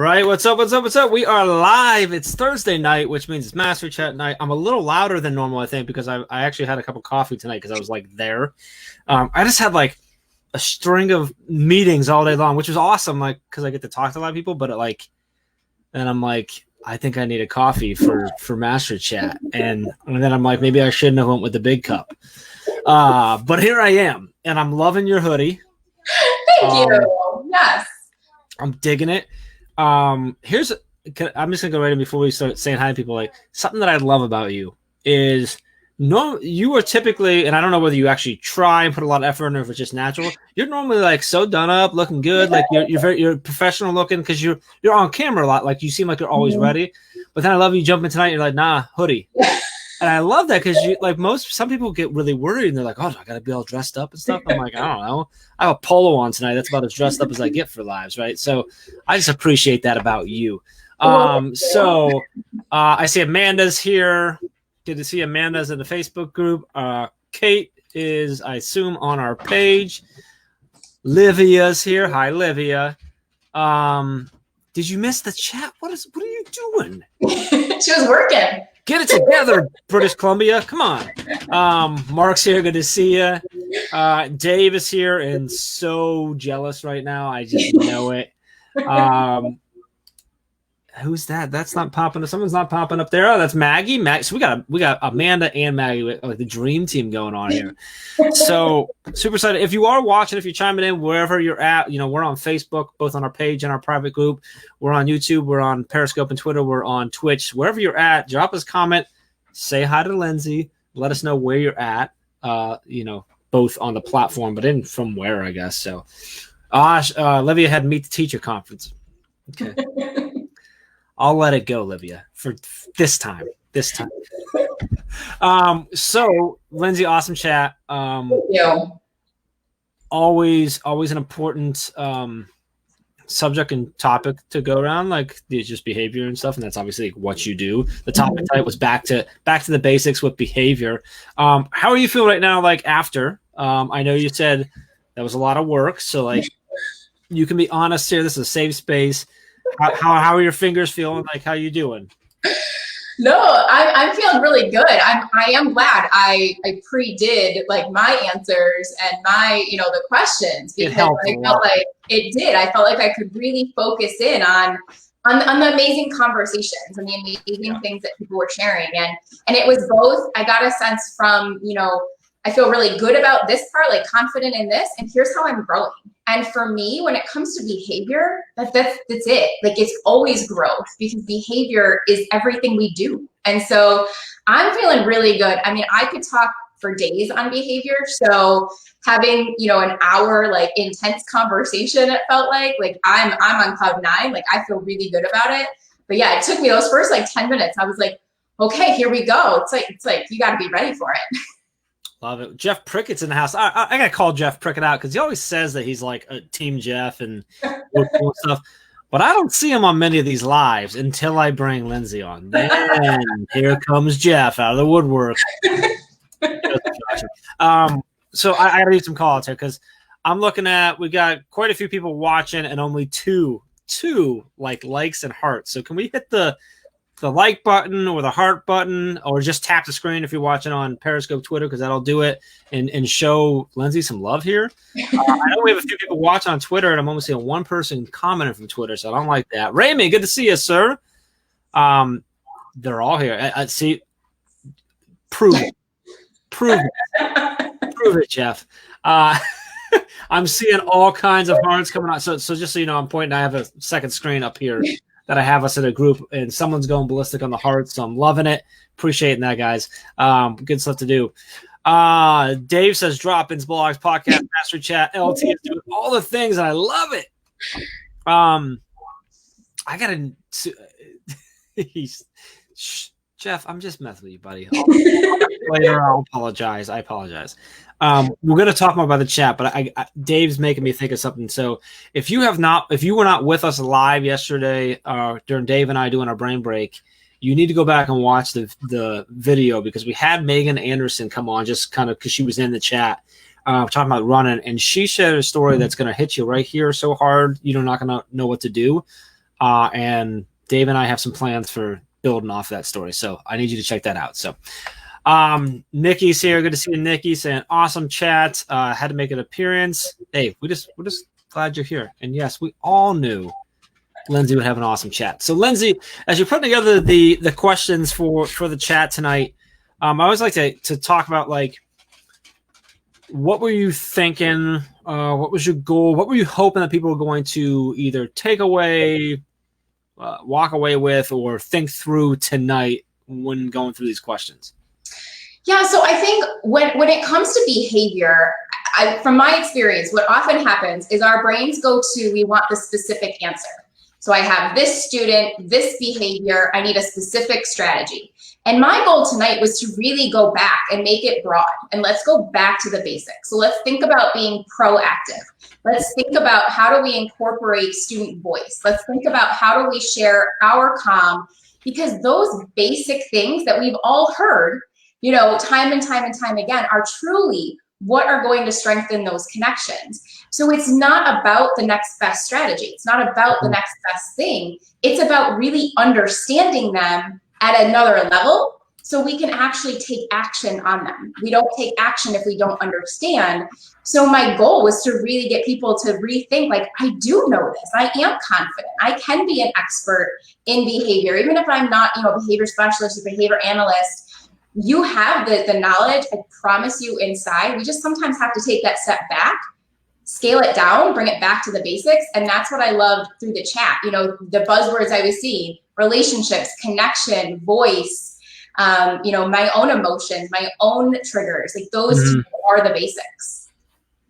right, what's up? We are live. It's Thursday night, which means it's Master Chat night. I'm a little louder than normal, I think, because I actually had a cup of coffee tonight because I was like there. I just had like a string of meetings all day long, which was awesome, like because I get to talk to a lot of people. But and I'm like, I think I need a coffee for Master Chat, and then I'm like, maybe I shouldn't have went with the big cup. But here I am, and I'm loving your hoodie. Thank you. Yes. I'm digging it. I'm just gonna go right in before we start saying hi to people. Like, something that I love about you is you are typically, and I don't know whether you actually try and put a lot of effort in or if it's just natural. You're normally like so done up, looking good, like you're professional looking because you're on camera a lot. Like you seem like you're always ready. But then I love you jumping tonight. You're like, nah, hoodie. And I love that because you like some people get really worried and they're like, oh, I gotta be all dressed up and stuff. I'm like, I don't know. I have a polo on tonight. That's about as dressed up as I get for lives, right? So I just appreciate that about you. So I see Amanda's here. Good to see Amanda's in the Facebook group. Kate is, I assume, on our page. Livia's here. Hi, Livia. Did you miss the chat? What are you doing? She was working. Get it together, British Columbia. Come on. Mark's here. Good to see you. Dave is here and so jealous right now. I just know it. Who's that? That's not popping up. Someone's not popping up there. Oh, that's Maggie. So we got Amanda and Maggie, like the dream team going on here. So super excited. If you are watching, if you're chiming in wherever you're at, we're on Facebook, both on our page and our private group. We're on YouTube. We're on Periscope and Twitter. We're on Twitch. Wherever you're at, drop us a comment. Say hi to Lindsay. Let us know where you're at. Both on the platform, but from where, I guess. So, Livia had Meet the Teacher conference. Okay. I'll let it go, Livia, for this time. So Lindsay, awesome chat. Thank you. Always an important subject and topic to go around, like just behavior and stuff, and that's obviously what you do. The topic tonight was back to the basics with behavior. How are you feeling right now? Like after, I know you said that was a lot of work, so like you can be honest here. This is a safe space. How are your fingers feeling? Like, how you doing? No, I'm feeling really good. I am glad I pre-did like my answers and my, the questions, because I felt like it did. I felt like I could really focus in on the amazing conversations and the amazing things that people were sharing. And it was both, I got a sense from, I feel really good about this part, like confident in this, and here's how I'm growing. And for me, when it comes to behavior, that's it. Like, it's always growth, because behavior is everything we do. And so I'm feeling really good. I mean, I could talk for days on behavior. So having, an hour, like intense conversation, it felt like I'm on cloud nine. Like, I feel really good about it. But yeah, it took me those first 10 minutes. I was like, okay, here we go. It's like, you got to be ready for it. Love it. Jeff Prickett's in the house. I got to call Jeff Prickett out because he always says that he's like a Team Jeff and cool stuff. But I don't see him on many of these lives until I bring Lindsay on. Then here comes Jeff out of the woodwork. So I got to do some call outs here because I'm looking at, we got quite a few people watching and only two likes and hearts. So can we hit the like button or the heart button, or just tap the screen if you're watching on Periscope, Twitter, because that'll do it, and show Lindsay some love here. I know we have a few people watching on Twitter, and I'm only seeing one person commenting from Twitter, so I don't like that. Raymond, good to see you, sir. They're all here. I see. Prove it, Jeff. I'm seeing all kinds of hearts coming out. So just so you know, I'm pointing. I have a second screen up here that I have us in a group, and someone's going ballistic on the hearts, so I'm loving it. Appreciating that, guys. Good stuff to do. Dave says drop-ins, blogs, podcast, Master Chat, LT is doing all the things, and I love it. I gotta. Jeff, I'm just messing with you, buddy. Later, I'll apologize. I apologize. We're going to talk more about the chat, but Dave's making me think of something. So if you were not with us live yesterday during Dave and I doing our brain break, you need to go back and watch the video, because we had Megan Anderson come on just kind of because she was in the chat talking about running, and she shared a story that's going to hit you right here so hard you're not going to know what to do. And Dave and I have some plans for building off that story. So I need you to check that out. So Nikki's here. Good to see you, Nikki, saying awesome chat. Had to make an appearance. Hey, we're just glad you're here. And yes, we all knew Lindsay would have an awesome chat. So Lindsay, as you're putting together the questions for the chat tonight, I always like to talk about, like, what were you thinking? What was your goal? What were you hoping that people were going to either take away, walk away with, or think through tonight when going through these questions? Yeah, so I think when it comes to behavior, from my experience, what often happens is our brains go to, we want the specific answer. So I have this student, this behavior, I need a specific strategy. And my goal tonight was to really go back and make it broad. And let's go back to the basics. So let's think about being proactive. Let's think about, how do we incorporate student voice? Let's think about, how do we share our calm? Because those basic things that we've all heard, you know, time and time and time again, are truly what are going to strengthen those connections. So it's not about the next best strategy. It's not about the next best thing. It's about really understanding them at another level so we can actually take action on them. We don't take action if we don't understand. So my goal was to really get people to rethink, like, I do know this. I am confident. I can be an expert in behavior, even if I'm not, you know, a behavior specialist or behavior analyst. You have the knowledge, I promise you, inside. We just sometimes have to take that step back, scale it down, bring it back to the basics. And that's what I loved through the chat. You know, the buzzwords I was seeing: relationships, connection, voice, you know, my own emotions, my own triggers. Like, those two are the basics.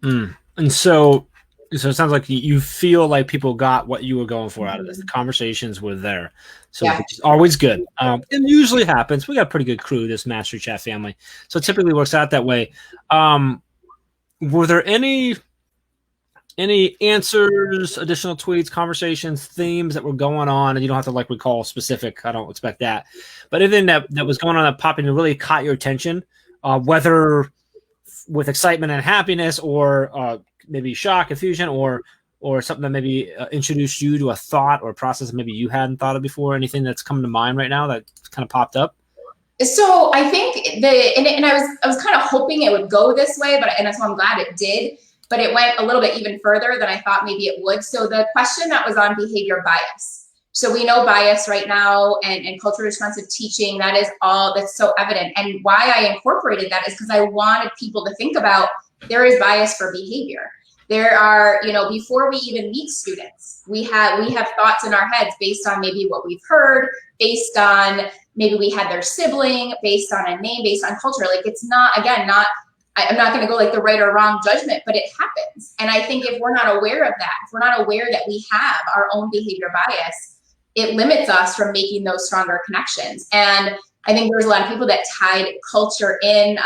And so it sounds like you feel like people got what you were going for out of this. The conversations were there. So it's always good. It usually happens. We got a pretty good crew, this Master Chat family. So it typically works out that way. Were there any answers, additional tweets, conversations, themes that were going on? And you don't have to, like, recall specific. I don't expect that. But anything that was going on that popped in and really caught your attention, whether with excitement and happiness, or maybe shock, confusion, or something that maybe introduced you to a thought or a process that maybe you hadn't thought of before? Anything that's coming to mind right now that kind of popped up? So I think I was kind of hoping it would go this way, and so I'm glad it did. But it went a little bit even further than I thought maybe it would. So the question that was on behavior bias. So we know bias right now, and culturally responsive teaching, that's so evident. And why I incorporated that is because I wanted people to think about, there is bias for behavior. There are, you know, before we even meet students, we have thoughts in our heads based on maybe what we've heard, based on maybe we had their sibling, based on a name, based on culture. Like, it's not, again, I'm not going to go like the right or wrong judgment, but it happens. And I think if we're not aware of that, if we're not aware that we have our own behavior bias, it limits us from making those stronger connections. And I think there's a lot of people that tied culture in,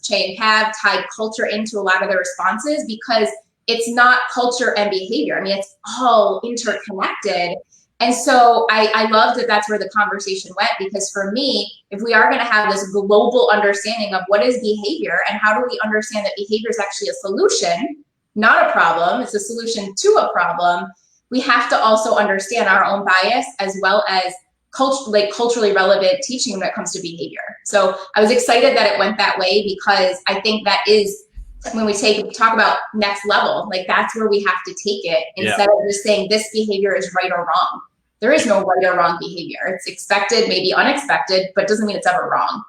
Che and Cav tied culture into a lot of their responses, because it's not culture and behavior. I mean, it's all interconnected. And so I love that that's where the conversation went, because for me, if we are going to have this global understanding of what is behavior and how do we understand that behavior is actually a solution, not a problem, it's a solution to a problem, we have to also understand our own bias as well as culturally relevant teaching when it comes to behavior. So I was excited that it went that way, because I think that is, when we talk about next level, like, that's where we have to take it, instead of just saying this behavior is right or wrong. There is no right or wrong behavior. It's expected, maybe unexpected, but doesn't mean it's ever wrong.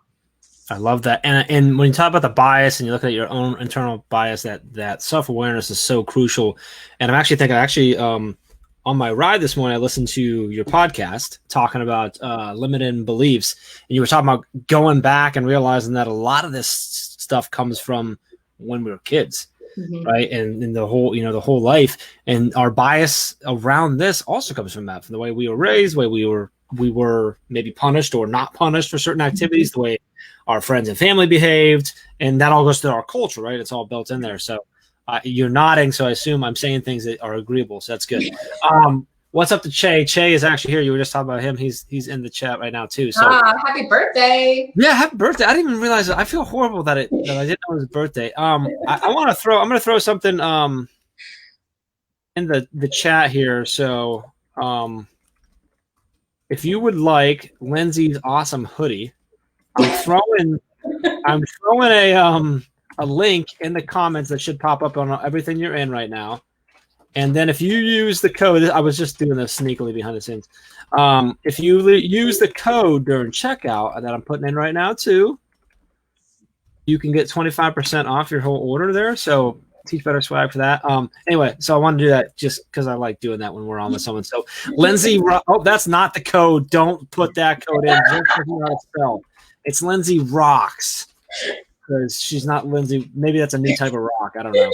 I love that. And when you talk about the bias and you look at your own internal bias, that self-awareness is so crucial. And I'm actually thinking, on my ride this morning, I listened to your podcast talking about limiting beliefs. And you were talking about going back and realizing that a lot of this stuff comes from when we were kids. Right. And the whole life, and our bias around this also comes from that, from the way we were raised, the way we were maybe punished or not punished for certain activities, the way our friends and family behaved. And that all goes to our culture, right? It's all built in there. So you're nodding. So I assume I'm saying things that are agreeable. So that's good. What's up to Che? Che is actually here. You were just talking about him. He's in the chat right now too. So happy birthday! Yeah, happy birthday! I didn't even realize it. I feel horrible that I didn't know it was his birthday. I'm gonna throw something in the chat here. So if you would like Lindsay's awesome hoodie, I'm throwing a link in the comments that should pop up on everything you're in right now. And then if you use the code, I was just doing this sneakily behind the scenes. If you use the code during checkout that I'm putting in right now too, you can get 25% off your whole order there. So Teach Better swag for that. Anyway, so I want to do that just because I like doing that when we're on with someone. So Lindsay, oh, that's not the code. Don't put that code in. Just how to spell. It's Lindsay Rocks because she's not Lindsay. Maybe that's a new type of rock. I don't know.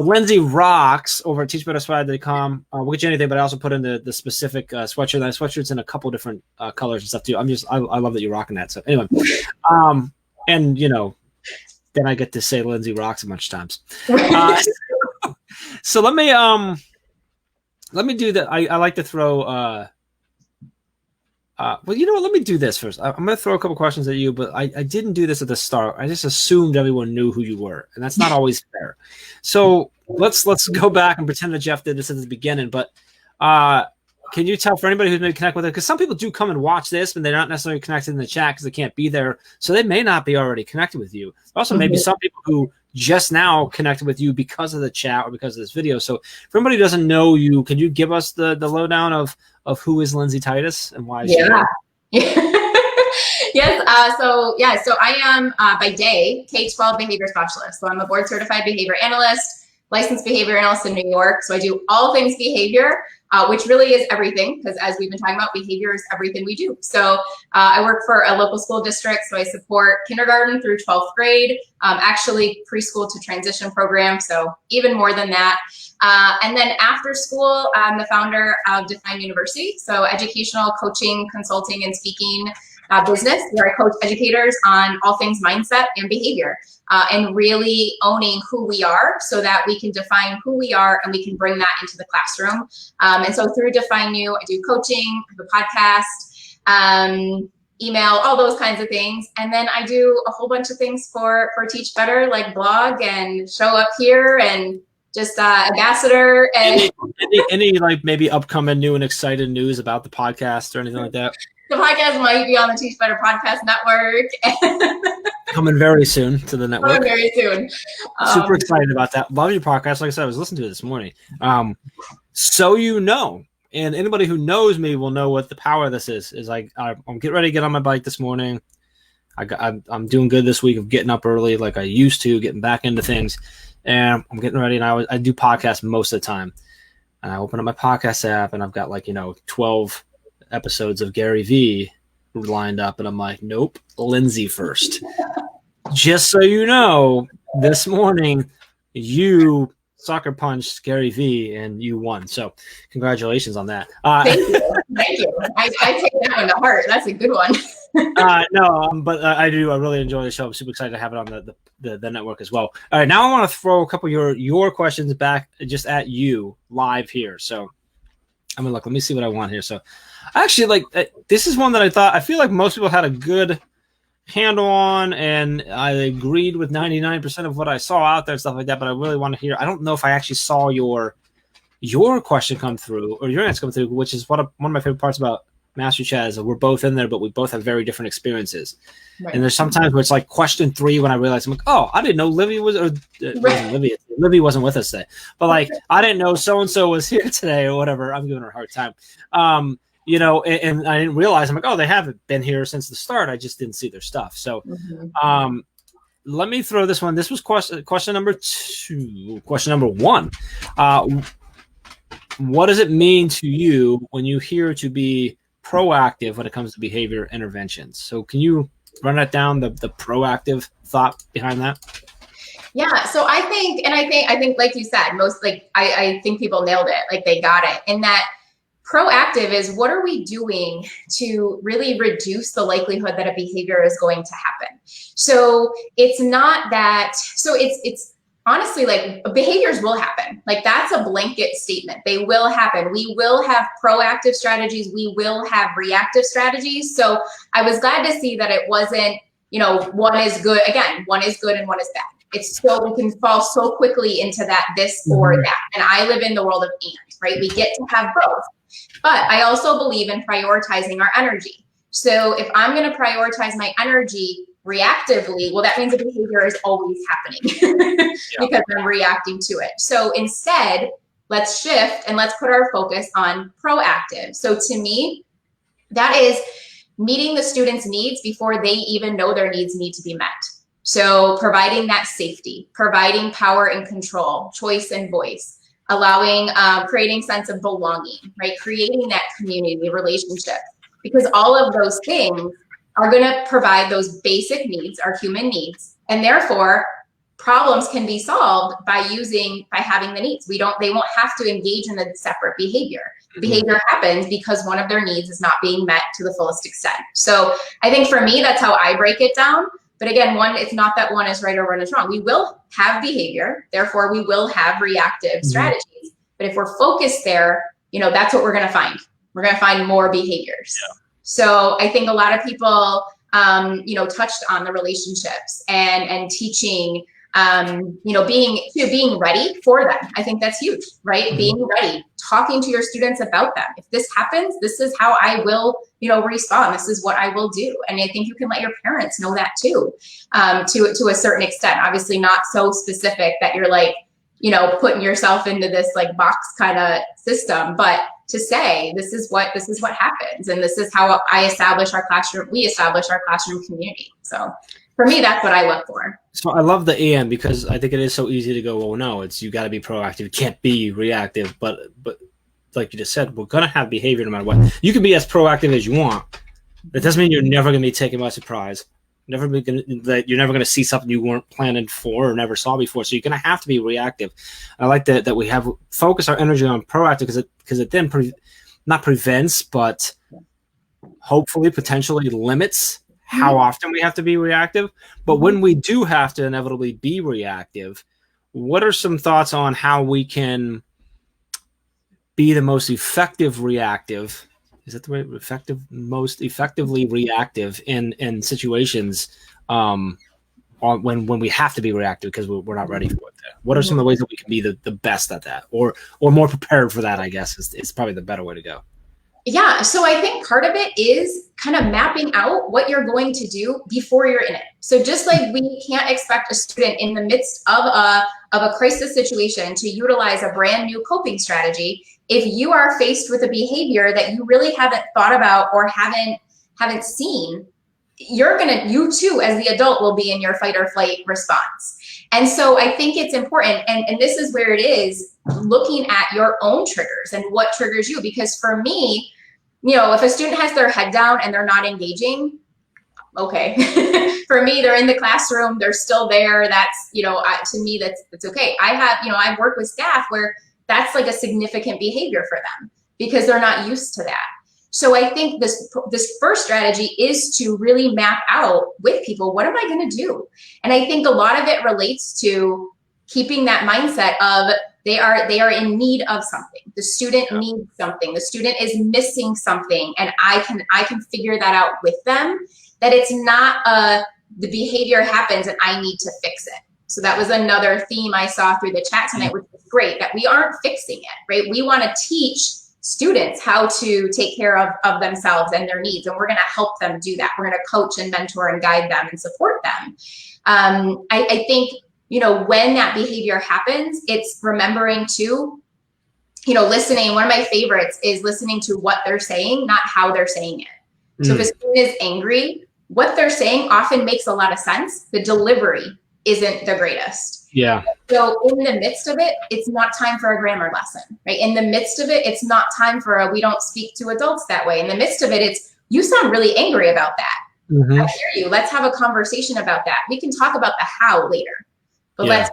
Lindsay Rocks over at teachbetterswag.com. We'll get you anything, but I also put in the specific sweatshirt. That sweatshirt's in a couple different colors and stuff too. I love that you're rocking that. So anyway, and then I get to say Lindsay Rocks a bunch of times. So let me do that. I like to throw. Well, you know what? Let me do this first. I'm going to throw a couple questions at you, but I didn't do this at the start. I just assumed everyone knew who you were, and that's not always fair. So let's go back and pretend that Jeff did this at the beginning. But can you tell for anybody who's maybe connected with it? Because some people do come and watch this, but they're not necessarily connected in the chat because they can't be there. So they may not be already connected with you. Also, maybe some people who just now connected with you because of the chat or because of this video. So for anybody who doesn't know you, can you give us the lowdown of who is Lindsay Titus and why? Yeah. Yes. So I am by day K-12 behavior specialist. So I'm a board certified behavior analyst, licensed behavior analyst in New York. So I do all things behavior, which really is everything, because as we've been talking about, behavior is everything we do. So I work for a local school district. So I support kindergarten through 12th grade, actually preschool to transition program. So even more than that. And then after school, I'm the founder of Define University. So educational coaching, consulting, and speaking business where I coach educators on all things mindset and behavior, and really owning who we are so that we can define who we are and we can bring that into the classroom. And so through Define You, I do coaching, I have a podcast, email, all those kinds of things. And then I do a whole bunch of things for Teach Better, like blog and show up here and just ambassador. And any like maybe upcoming new and exciting news about the podcast or anything like that? The podcast might be on the Teach Better Podcast Network. Coming very soon to the network. Coming very soon. Super excited about that. Love your podcast. Like I said, I was listening to it this morning. So and anybody who knows me will know what the power of this is. Is I'm getting ready to get on my bike this morning. I'm doing good this week of getting up early like I used to, getting back into things. And I'm getting ready, and I do podcasts most of the time. And I open up my podcast app, and I've got 12 episodes of Gary Vee lined up, and I'm like, nope, Lindsay first. Just so you know, this morning you sucker punched Gary Vee and you won. So congratulations on that. Thank you. I take that one to heart. That's a good one. But I really enjoy the show. I'm super excited to have it on the network as well. All right, now I want to throw a couple of your questions back just at you live here. So I'm gonna look. Let me see what I want here. So actually, this is one that I feel like most people had a good handle on, and I agreed with 99% of what I saw out there and stuff like that. But I really want to hear. I don't know if I actually saw your question come through or your answer come through, which is one of my favorite parts about Master Chat is that we're both in there, but we both have very different experiences. Right. And there's sometimes where it's like question 3 when I realized I'm like, oh, I didn't know Livy was, or Livy wasn't with us today, but I didn't know so-and-so was here today or whatever. I'm giving her a hard time. And I didn't realize, I'm like, oh, they haven't been here since the start. I just didn't see their stuff. So, let me throw this one. This was question number 2. Question number 1. What does it mean to you when you hear to be proactive when it comes to behavior interventions? So can you run that down, the proactive thought behind that? Yeah. So I think, like you said, I think people nailed it. They got it. In that proactive is, what are we doing to really reduce the likelihood that a behavior is going to happen? So it's not that, it's honestly, behaviors will happen. That's a blanket statement. They will happen. We will have proactive strategies. We will have reactive strategies. So I was glad to see that it wasn't, one is good. Again, one is good and one is bad. it's so, we can fall so quickly into that, this or that. And I live in the world of and, right? We get to have both. But I also believe in prioritizing our energy. So if I'm going to prioritize my energy reactively, well, that means the behavior is always happening because I'm reacting to it. So instead, let's shift and let's put our focus on proactive. So to me, that is meeting the students' needs before they even know their needs need to be met. So providing that safety, providing power and control, choice and voice, allowing, creating sense of belonging, right? Creating that community relationship, because all of those things are going to provide those basic needs, our human needs, and therefore problems can be solved by having the needs. They won't have to engage in a separate behavior. Behavior happens because one of their needs is not being met to the fullest extent. So I think for me, that's how I break it down. But again, it's not that one is right or one is wrong. We will have behavior, therefore we will have reactive strategies. But if we're focused there, that's what we're going to find. We're going to find more behaviors. Yeah. So I think a lot of people, touched on the relationships and teaching, being ready for them. I think that's huge, right? Being ready, talking to your students about them. If this happens, this is how I will, respond. This is what I will do. And I think you can let your parents know that too, to a certain extent. Obviously not so specific that you're like, putting yourself into this like box kind of system, but to say, this is what happens. And this is how we establish our classroom community. So for me, that's what I look for. So I love the and, because I think it is so easy to go, well, no, you got to be proactive. You can't be reactive. But like you just said, we're going to have behavior no matter what. You can be as proactive as you want. That doesn't mean you're never going to be taken by surprise. You're never going to see something you weren't planning for or never saw before. So you're going to have to be reactive. I like that we have focus our energy on proactive because it then not prevents, but hopefully potentially limits how often we have to be reactive. But when we do have to inevitably be reactive, what are some thoughts on how we can be the most effective reactive? Is that the way? Most effectively reactive in situations when we have to be reactive because we're not ready for it. What are some of the ways that we can be the best at that, or more prepared for that? I guess is probably the better way to go. Yeah, so I think part of it is kind of mapping out what you're going to do before you're in it. So just like we can't expect a student in the midst of a crisis situation to utilize a brand new coping strategy, if you are faced with a behavior that you really haven't thought about or haven't seen, you too as the adult will be in your fight or flight response. And so I think it's important, and this is where it is, looking at your own triggers and what triggers you. Because for me, if a student has their head down and they're not engaging, okay. For me, they're in the classroom, they're still there. That's, to me, that's okay. I've worked with staff where that's like a significant behavior for them because they're not used to that. So I think this first strategy is to really map out with people, what am I going to do? And I think a lot of it relates to keeping that mindset of they are in need of something. The student needs something. The student is missing something, and I can figure that out with them. That it's not the behavior happens and I need to fix it. So that was another theme I saw through the chat tonight, which was great, that we aren't fixing it, right? We want to teach students how to take care of themselves and their needs, and we're going to help them do that. We're going to coach and mentor and guide them and support them. I think, when that behavior happens, it's remembering to, listening. One of my favorites is listening to what they're saying, not how they're saying it. So if a student is angry, what they're saying often makes a lot of sense. The delivery isn't the greatest. Yeah. So in the midst of it, it's not time for a grammar lesson, right? In the midst of it, it's not time for we don't speak to adults that way. In the midst of it, it's, you sound really angry about that. I hear you. Let's have a conversation about that. We can talk about the how later, but let's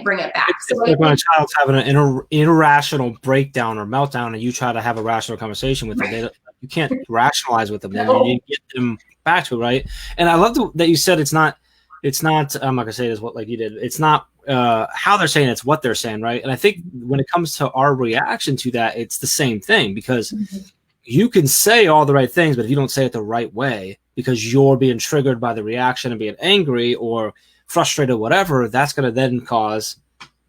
bring it back. So like when a child's having an irrational breakdown or meltdown and you try to have a rational conversation with them, you can't rationalize with them. Then you need to get them back to it, right? And I love that you said it's not, I'm not gonna say this like you did. It's not how they're saying, it's what they're saying, right? And I think when it comes to our reaction to that, it's the same thing, because you can say all the right things, but if you don't say it the right way, because you're being triggered by the reaction and being angry or frustrated, whatever, that's going to then cause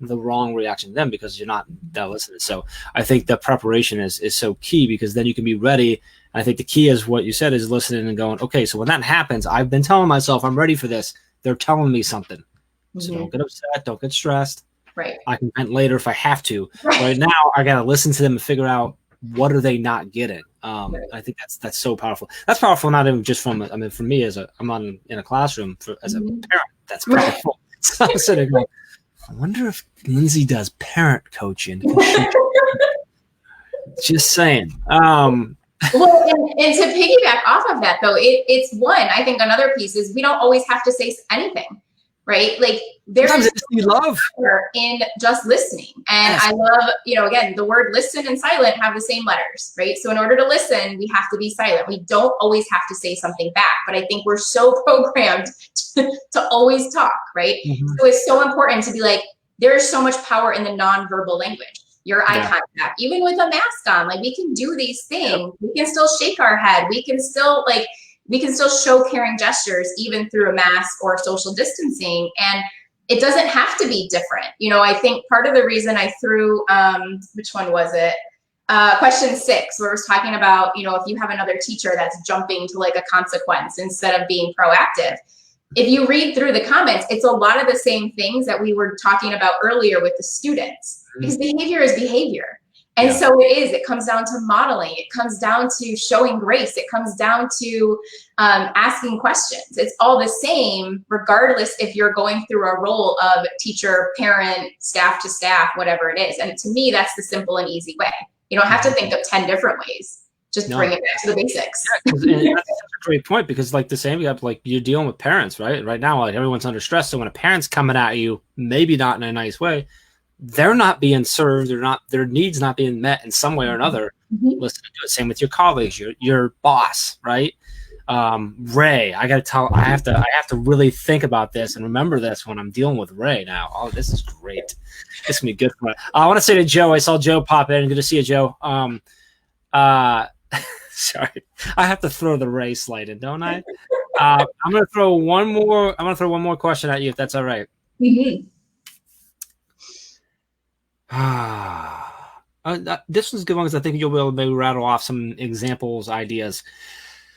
the wrong reaction to them because you're not listening. So I think the preparation is so key, because then you can be ready. I think the key is what you said, is listening and going, okay, so when that happens, I've been telling myself I'm ready for this. They're telling me something. So don't get upset. Don't get stressed. Right. I can vent later if I have to. Right now, I got to listen to them and figure out what are they not getting. I think that's so powerful. That's powerful, not even just from, I mean, for me, I'm in a classroom as a parent. That's powerful. So I'm sitting going, I wonder if Lindsay does parent coaching. Just saying. Well, and to piggyback off of that, though, it's one, I think another piece is we don't always have to say anything, right? Like there's love in just listening. And yes. I love, again, the word listen and silent have the same letters, right? So in order to listen, we have to be silent. We don't always have to say something back, but I think we're so programmed to always talk, right? So it's so important to be like, there's so much power in the nonverbal language. Your eye contact, even with a mask on, like we can do these things. We can still shake our head. We can still show caring gestures even through a mask or social distancing. And it doesn't have to be different. I think part of the reason I threw, which one was it? Question 6, where it was talking about, if you have another teacher that's jumping to like a consequence instead of being proactive. If you read through the comments, it's a lot of the same things that we were talking about earlier with the students, because behavior is behavior. And so it comes down to modeling. It comes down to showing grace. It comes down to asking questions. It's all the same, regardless if you're going through a role of teacher, parent, staff to staff, whatever it is. And to me, that's the simple and easy way. You don't have to think of 10 different ways. Just bring it back to the basics. And that's a great point, because like the same, you're dealing with parents, right? Right now, like everyone's under stress. So when a parent's coming at you, maybe not in a nice way, they're not being served. Their needs not being met in some way or another. Listen to it. Same with your colleagues, your boss, right? Ray, I have to really think about this and remember this when I'm dealing with Ray now. Oh, this is great. This is gonna be good for me. I want to say to Joe, I saw Joe pop in. Good to see you, Joe. Sorry, I have to throw the Ray slide in, don't I? I'm gonna throw one more question at you, if that's all right. This one's a good one, because I think you'll be able to maybe rattle off some examples, ideas.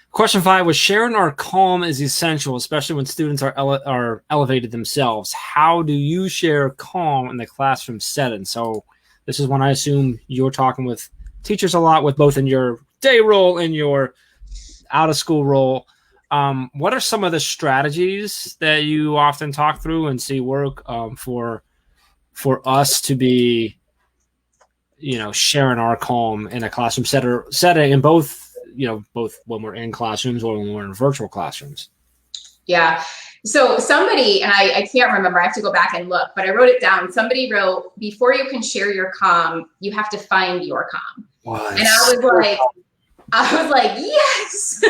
Question 5 was, sharing our calm is essential, especially when students are elevated themselves. How do you share calm in the classroom setting? So this is one I assume you're talking with teachers a lot, with both in your day role and your out of school role. What are some of the strategies that you often talk through and see work for us to be, sharing our calm in a classroom setting, in both when we're in classrooms or when we're in virtual classrooms? Yeah. So somebody, and I can't remember, I have to go back and look, but I wrote it down. Somebody wrote, before you can share your calm, you have to find your calm. What? And I was like, yes.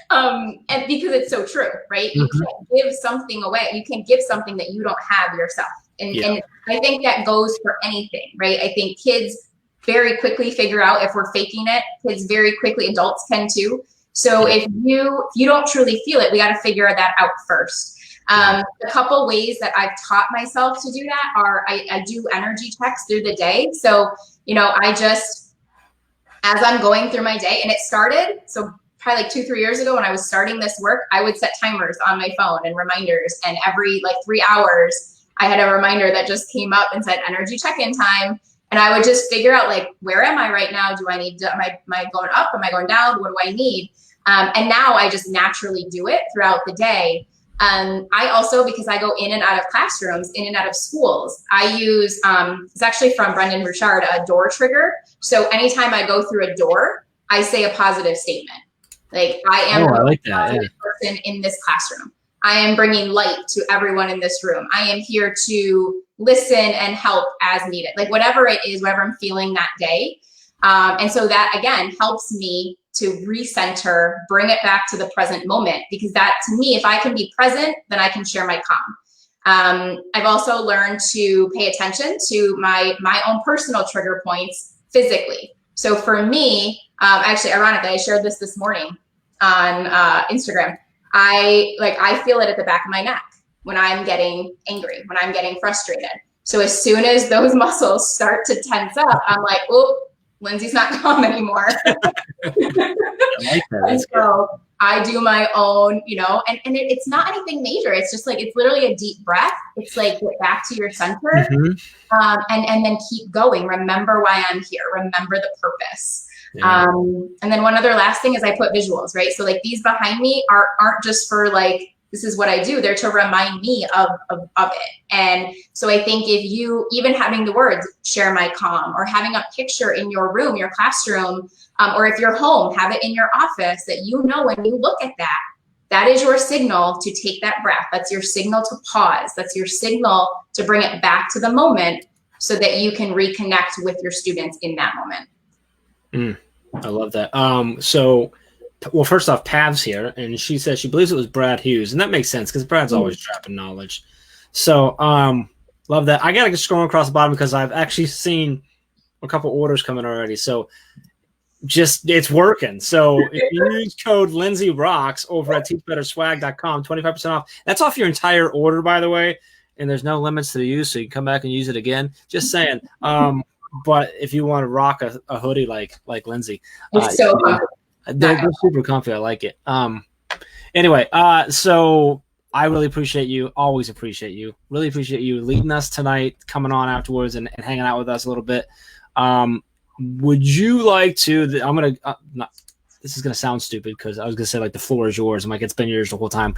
And because it's so true, right? You can't give something away. You can't give something that you don't have yourself. And I think that goes for anything, right? I think kids very quickly figure out if we're faking it. Kids very quickly, adults can too. So if you don't truly feel it, we got to figure that out first. A couple ways that I've taught myself to do that are I do energy checks through the day. So, I just, as I'm going through my day, and it started, so probably like 2-3 years ago when I was starting this work, I would set timers on my phone and reminders, and every 3 hours I had a reminder that just came up and said energy check-in time. And I would just figure out where am I right now? Do I need to, am I going up? Am I going down? What do I need? And now I just naturally do it throughout the day. I also, because I go in and out of classrooms, in and out of schools, I use, it's actually from Brendan Burchard, a door trigger. So anytime I go through a door, I say a positive statement. I am a positive person in this classroom. I am bringing light to everyone in this room. I am here to listen and help as needed. Whatever it is, whatever I'm feeling that day. And so that, again, helps me to recenter, bring it back to the present moment, because that, to me, if I can be present, then I can share my calm. I've also learned to pay attention to my own personal trigger points physically. So for me, actually, ironically, I shared this morning on Instagram. I feel it at the back of my neck. when I'm getting angry, when I'm getting frustrated. So as soon as those muscles start to tense up, I'm like, oh, Lindsay's not calm anymore. And so I do my own, you know, and it's not anything major. It's just like, it's literally a deep breath. It's like, get back to your center, and then keep going. Remember why I'm here. Remember the purpose. Yeah. And then one other last thing is I put visuals, right? So like these behind me aren't just for like, this is what I do. They're to remind me of it. And so I think if you, even having the words, share my calm, or having a picture in your room, your classroom, or if you're home, have it in your office, that you know when you look at that, that is your signal to take that breath. That's your signal to pause. That's your signal to bring it back to the moment so that you can reconnect with your students in that moment. I love that. So, well, first off, Pav's here, and she says she believes it was Brad Hughes, and that makes sense because Brad's always trapping knowledge. So, love that. I gotta scroll across the bottom because I've actually seen a couple orders coming already. So, just it's working. So, if you use code Lindsay Rocks over at teachbetterswag.com, 25% off. That's off your entire order, by the way, and there's no limits to the use, so you can come back and use it again. Just saying. But if you want to rock a hoodie like Lindsay, it's so they're super comfy. I like it. Anyway, so I really appreciate you. Always appreciate you. Really appreciate you leading us tonight, coming on afterwards and hanging out with us a little bit. Would you like to? I'm gonna. This is gonna sound stupid because I was gonna say like the floor is yours. I'm like it's been yours the whole time.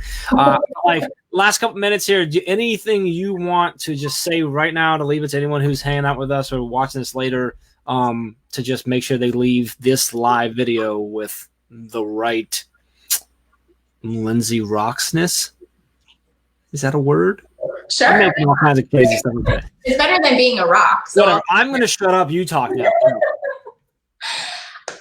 Like last couple minutes here. Anything you want to just say right now to leave it to anyone who's hanging out with us or watching this later? To just make sure they leave this live video with the right Lindsay Rocksness. Is that a word? Sure. I'm making all kinds of crazy stuff. Okay. It's better than being a rock. So whatever. I'm going to shut up. You talk now.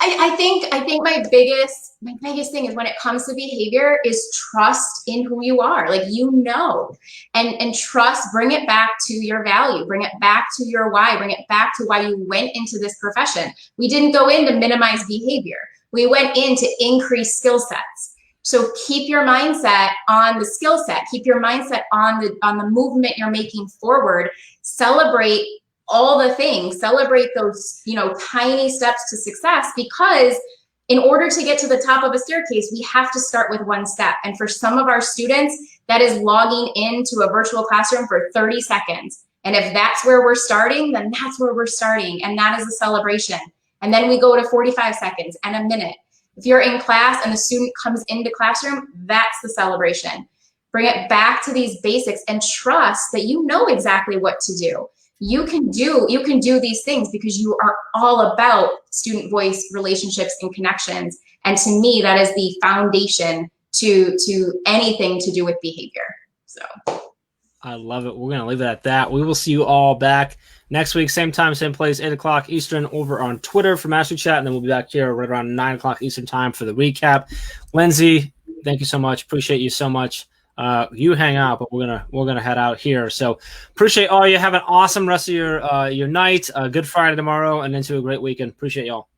I think my biggest thing is when it comes to behavior is trust in who you are, like, you know, and trust, bring it back to your value, bring it back to your why, bring it back to why you went into this profession. We didn't go in to minimize behavior. We went in to increase skill sets. So keep your mindset on the skill set, keep your mindset on the movement you're making forward, celebrate all the things, celebrate those, you know, tiny steps to success, because in order to get to the top of a staircase, we have to start with one step. And for some of our students, that is logging into a virtual classroom for 30 seconds. And if that's where we're starting, then that's where we're starting. And that is a celebration. And then we go to 45 seconds and a minute. If you're in class and the student comes into classroom, that's the celebration. Bring it back to these basics and trust that you know exactly what to do. You can do these things because you are all about student voice, relationships, and connections. And to me, that is the foundation to anything to do with behavior. So I love it. We're going to leave it at that. We will see you all back next week, same time, same place, 8 o'clock Eastern over on Twitter for Master Chat. And then we'll be back here right around 9 o'clock Eastern time for the recap. Lindsay, thank you so much. Appreciate you so much. You hang out, but we're gonna head out here. So appreciate all you. Have an awesome rest of your night. Good Friday tomorrow, and into a great weekend. Appreciate y'all.